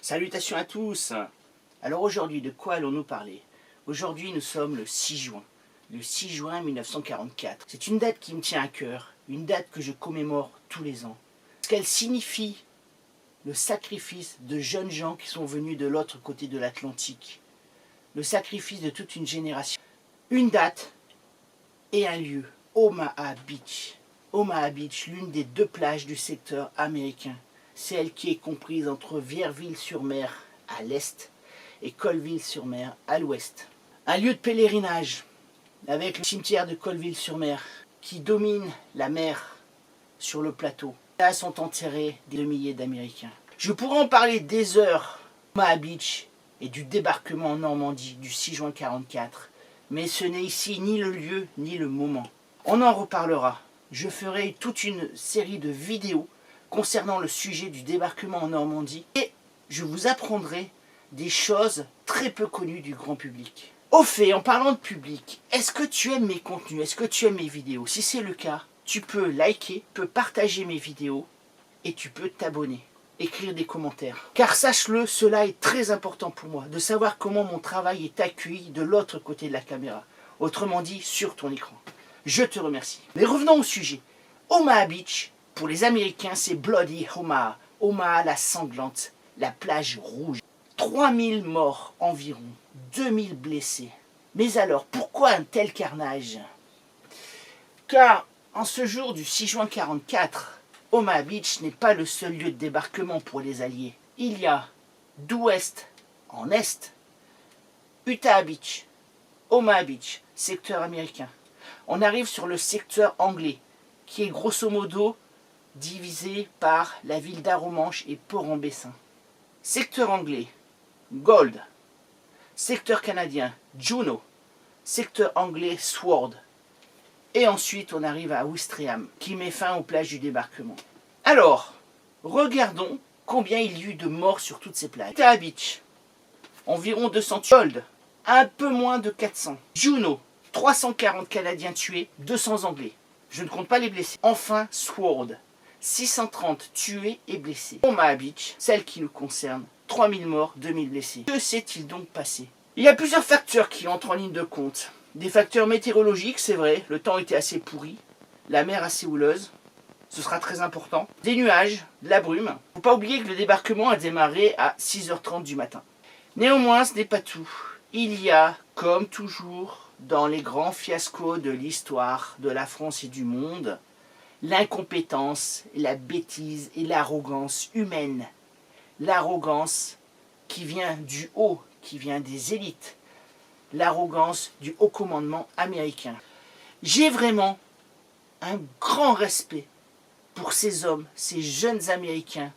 Salutations à tous. Alors aujourd'hui, de quoi allons-nous parler? Aujourd'hui, nous sommes le 6 juin. Le 6 juin 1944. C'est une date qui me tient à cœur, une date que je commémore tous les ans. Parce qu'elle signifie le sacrifice de jeunes gens qui sont venus de l'autre côté de l'Atlantique. Le sacrifice de toute une génération. Une date et un lieu, Omaha Beach. Omaha Beach, l'une des deux plages du secteur américain. Celle qui est comprise entre Vierville-sur-Mer à l'est et Colville-sur-Mer à l'ouest. Un lieu de pèlerinage avec le cimetière de Colville-sur-Mer qui domine la mer sur le plateau. Là sont enterrés des milliers d'Américains. Je pourrais en parler des heures Omaha Beach et du débarquement en Normandie du 6 juin 1944, mais ce n'est ici ni le lieu ni le moment. On en reparlera. Je ferai toute une série de vidéos concernant le sujet du débarquement en Normandie et je vous apprendrai des choses très peu connues du grand public. Au fait, en parlant de public, est-ce que tu aimes mes contenus? Est-ce que tu aimes mes vidéos? Si c'est le cas, tu peux liker, tu peux partager mes vidéos et tu peux t'abonner, écrire des commentaires. Car sache-le, cela est très important pour moi, de savoir comment mon travail est accueilli de l'autre côté de la caméra. Autrement dit, sur ton écran. Je te remercie. Mais revenons au sujet. Omaha Beach, pour les Américains, c'est Bloody Omaha. Omaha la sanglante, la plage rouge. 3000 morts environ, 2000 blessés. Mais alors, pourquoi un tel carnage? Car, en ce jour du 6 juin 1944, Omaha Beach n'est pas le seul lieu de débarquement pour les Alliés. Il y a, d'ouest en est, Utah Beach, Omaha Beach, secteur américain. On arrive sur le secteur anglais, qui est grosso modo divisé par la ville d'Arromanches et Port-en-Bessin. Secteur anglais, Gold. Secteur canadien, Juno. Secteur anglais, Sword. Et ensuite, on arrive à Ouistreham, qui met fin aux plages du débarquement. Alors, regardons combien il y eut de morts sur toutes ces plages. Utah Beach, environ 200 tués. Gold, un peu moins de 400. Juno, 340 Canadiens tués, 200 Anglais. Je ne compte pas les blessés. Enfin, Sword, 630 tués et blessés. Omaha Beach, celle qui nous concerne, 3000 morts, 2000 blessés. Que s'est-il donc passé? Il y a plusieurs facteurs qui entrent en ligne de compte. Des facteurs météorologiques, c'est vrai, le temps était assez pourri, la mer assez houleuse, ce sera très important. Des nuages, de la brume. Il ne faut pas oublier que le débarquement a démarré à 6h30 du matin. Néanmoins, ce n'est pas tout. Il y a, comme toujours, dans les grands fiascos de l'histoire de la France et du monde, l'incompétence, la bêtise et l'arrogance humaine. L'arrogance qui vient du haut, qui vient des élites. L'arrogance du haut commandement américain. J'ai vraiment un grand respect pour ces hommes, ces jeunes Américains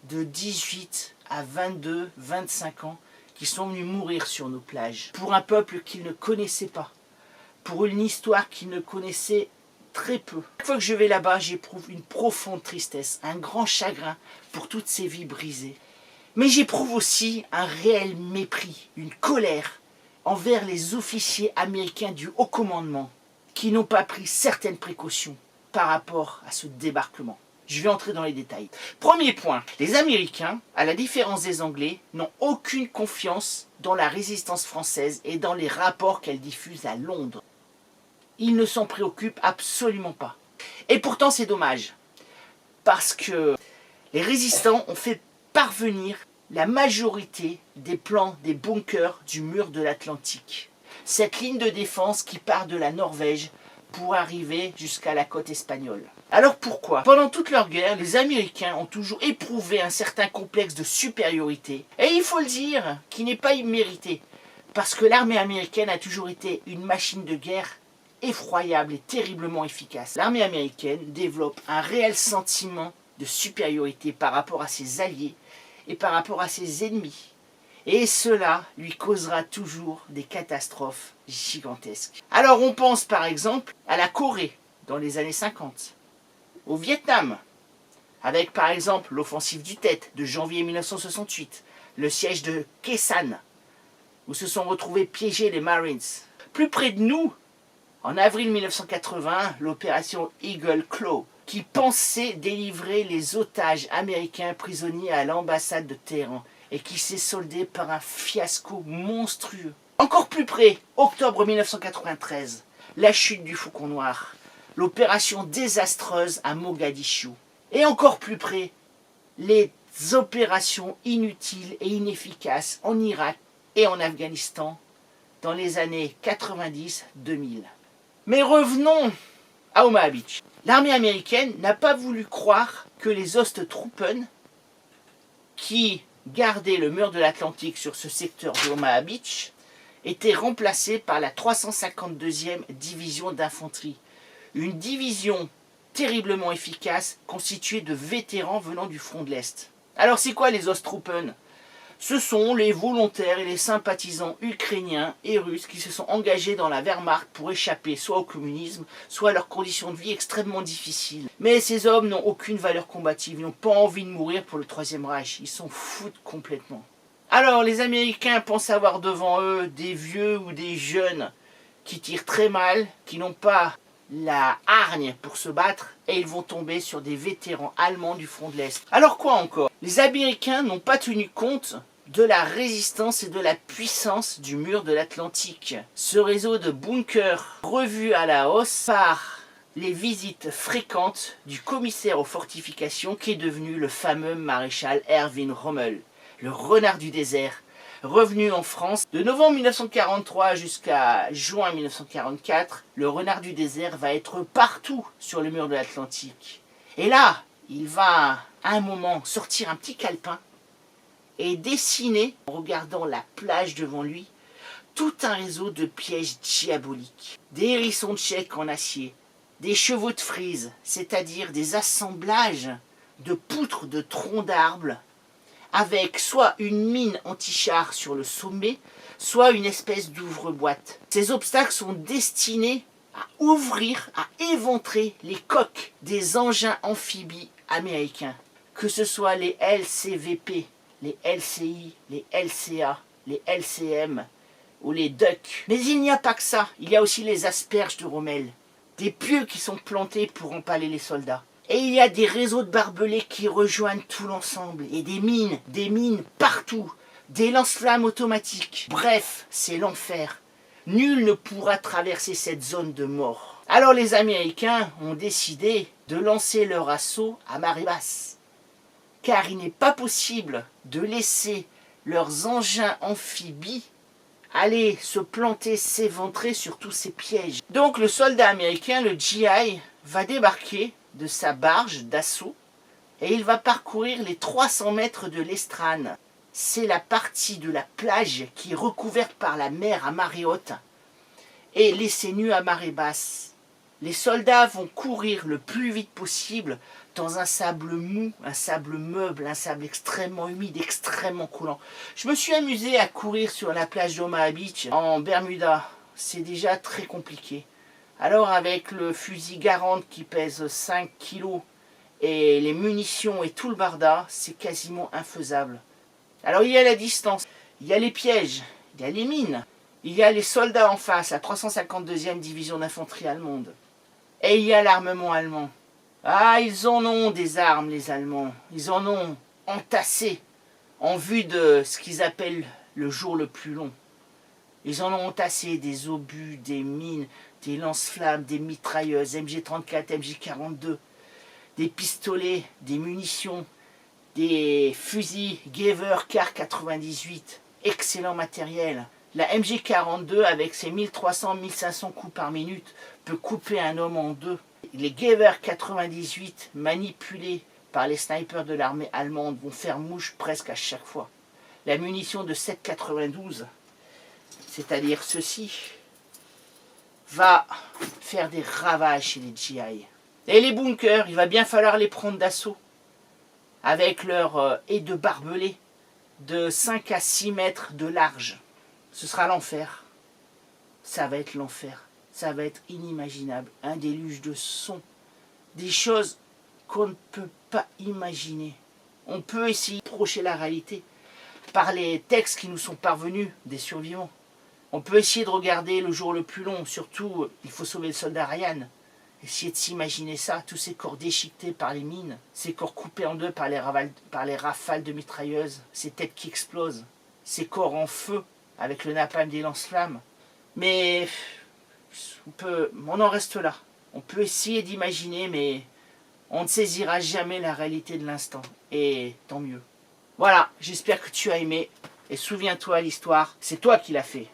de 18 à 22, 25 ans qui sont venus mourir sur nos plages. Pour un peuple qu'ils ne connaissaient pas. Pour une histoire qu'ils ne connaissaient très peu. Chaque fois que je vais là-bas, j'éprouve une profonde tristesse, un grand chagrin pour toutes ces vies brisées. Mais j'éprouve aussi un réel mépris, une colère envers les officiers américains du haut commandement qui n'ont pas pris certaines précautions par rapport à ce débarquement. Je vais entrer dans les détails. Premier point, les Américains, à la différence des Anglais, n'ont aucune confiance dans la résistance française et dans les rapports qu'elle diffuse à Londres. Ils ne s'en préoccupent absolument pas. Et pourtant c'est dommage, parce que les résistants ont fait parvenir la majorité des plans des bunkers du mur de l'Atlantique. Cette ligne de défense qui part de la Norvège pour arriver jusqu'à la côte espagnole. Alors pourquoi? Pendant toute leur guerre, les Américains ont toujours éprouvé un certain complexe de supériorité. Et il faut le dire, qui n'est pas immérité. Parce que l'armée américaine a toujours été une machine de guerre effroyable et terriblement efficace. L'armée américaine développe un réel sentiment de supériorité par rapport à ses alliés et par rapport à ses ennemis. Et cela lui causera toujours des catastrophes gigantesques. Alors on pense par exemple à la Corée dans les années 50, au Vietnam, avec par exemple l'offensive du Tet de janvier 1968, le siège de Khe Sanh, où se sont retrouvés piégés les Marines. Plus près de nous, en avril 1981, l'opération Eagle Claw, qui pensait délivrer les otages américains prisonniers à l'ambassade de Téhéran et qui s'est soldé par un fiasco monstrueux. Encore plus près, octobre 1993, la chute du Faucon Noir, l'opération désastreuse à Mogadiscio. Et encore plus près, les opérations inutiles et inefficaces en Irak et en Afghanistan dans les années 90-2000. Mais revenons à Omaha Beach. L'armée américaine n'a pas voulu croire que les Osttruppen, qui gardaient le mur de l'Atlantique sur ce secteur de Omaha Beach, étaient remplacés par la 352e division d'infanterie. Une division terriblement efficace, constituée de vétérans venant du front de l'Est. Alors c'est quoi les Osttruppen ? Ce sont les volontaires et les sympathisants ukrainiens et russes qui se sont engagés dans la Wehrmacht pour échapper soit au communisme, soit à leurs conditions de vie extrêmement difficiles. Mais ces hommes n'ont aucune valeur combative, ils n'ont pas envie de mourir pour le Troisième Reich, ils s'en foutent complètement. Alors les Américains pensent avoir devant eux des vieux ou des jeunes qui tirent très mal, qui n'ont pas la hargne pour se battre, et ils vont tomber sur des vétérans allemands du front de l'Est. Alors quoi encore ? Les Américains n'ont pas tenu compte de la résistance et de la puissance du mur de l'Atlantique. Ce réseau de bunkers revu à la hausse par les visites fréquentes du commissaire aux fortifications qui est devenu le fameux maréchal Erwin Rommel, le renard du désert, revenu en France de novembre 1943 jusqu'à juin 1944, le renard du désert va être partout sur le mur de l'Atlantique. Et là, il va à un moment sortir un petit calepin et dessiner, en regardant la plage devant lui, tout un réseau de pièges diaboliques. Des hérissons de chèque en acier, des chevaux de frise, c'est-à-dire des assemblages de poutres de troncs d'arbres, avec soit une mine anti-char sur le sommet, soit une espèce d'ouvre-boîte. Ces obstacles sont destinés à ouvrir, à éventrer les coques des engins amphibies américains, que ce soit les LCVP, les LCI, les LCA, les LCM ou les Duck. Mais il n'y a pas que ça, il y a aussi les asperges de Rommel, des pieux qui sont plantés pour empaler les soldats. Et il y a des réseaux de barbelés qui rejoignent tout l'ensemble. Et des mines partout. Des lance-flammes automatiques. Bref, c'est l'enfer. Nul ne pourra traverser cette zone de mort. Alors les Américains ont décidé de lancer leur assaut à marée basse. Car il n'est pas possible de laisser leurs engins amphibies aller se planter, s'éventrer sur tous ces pièges. Donc le soldat américain, le GI, va débarquer de sa barge d'assaut et il va parcourir les 300 mètres de l'Estrane. C'est la partie de la plage qui est recouverte par la mer à marée haute et laissée nue à marée basse. Les soldats vont courir le plus vite possible dans un sable mou, un sable meuble, un sable extrêmement humide, extrêmement coulant. Je me suis amusé à courir sur la plage d'Omaha Beach en Bermuda. C'est déjà très compliqué. Alors avec le fusil Garand qui pèse 5 kg et les munitions et tout le barda, c'est quasiment infaisable. Alors il y a la distance, il y a les pièges, il y a les mines, il y a les soldats en face, la 352e division d'infanterie allemande. Et il y a l'armement allemand. Ah, ils en ont des armes les Allemands, ils en ont entassé en vue de ce qu'ils appellent le jour le plus long. Ils en ont entassé des obus, des mines, des lance-flammes, des mitrailleuses, MG34, MG42, des pistolets, des munitions, des fusils Gewehr Kar 98, excellent matériel. La MG42 avec ses 1300-1500 coups par minute peut couper un homme en deux. Les Gewehr 98 manipulés par les snipers de l'armée allemande vont faire mouche presque à chaque fois. La munition de 7,92, c'est-à-dire ceci, va faire des ravages chez les GI. Et les bunkers, il va bien falloir les prendre d'assaut avec leur haie de barbelés de 5 à 6 mètres de large. Ce sera l'enfer. Ça va être l'enfer. Ça va être inimaginable. Un déluge de sons. Des choses qu'on ne peut pas imaginer. On peut essayer de projeter la réalité par les textes qui nous sont parvenus des survivants. On peut essayer de regarder le jour le plus long. Surtout, il faut sauver le soldat Ryan. Essayez de s'imaginer ça, tous ces corps déchiquetés par les mines, ces corps coupés en deux par les rafales de mitrailleuses, ces têtes qui explosent, ces corps en feu avec le napalm des lance-flammes. Mais on en reste là. On peut essayer d'imaginer, mais on ne saisira jamais la réalité de l'instant. Et tant mieux. Voilà, j'espère que tu as aimé. Et souviens-toi, l'histoire, c'est toi qui l'as fait.